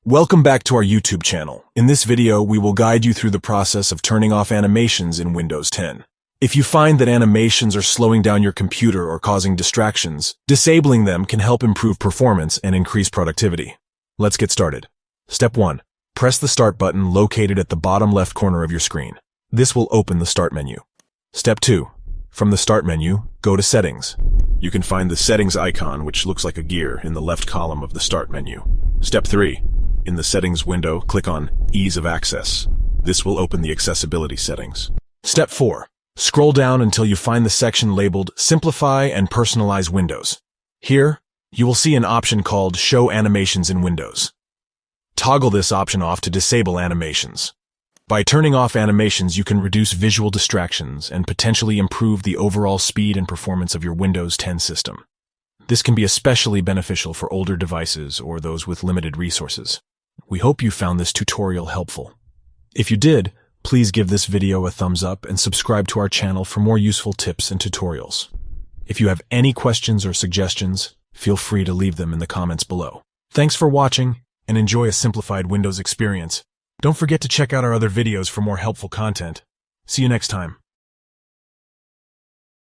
Welcome back to our YouTube channel. In this video, we will guide you through the process of turning off animations in Windows 10. If you find that animations are slowing down your computer or causing distractions, disabling them can help improve performance and increase productivity. Let's get started. Step 1. Press the Start button located at the bottom left corner of your screen. This will open the Start menu. Step 2. From the Start menu, go to Settings. You can find the Settings icon, which looks like a gear, in the left column of the Start menu. Step 3. In the Settings window, click on Ease of Access. This will open the accessibility settings. Step 4. Scroll down until you find the section labeled Simplify and Personalize Windows. Here, you will see an option called Show Animations in Windows. Toggle this option off to disable animations. By turning off animations, you can reduce visual distractions and potentially improve the overall speed and performance of your Windows 10 system. This can be especially beneficial for older devices or those with limited resources. We hope you found this tutorial helpful. If you did, please give this video a thumbs up and subscribe to our channel for more useful tips and tutorials. If you have any questions or suggestions, feel free to leave them in the comments below. Thanks for watching and enjoy a simplified Windows experience. Don't forget to check out our other videos for more helpful content. See you next time.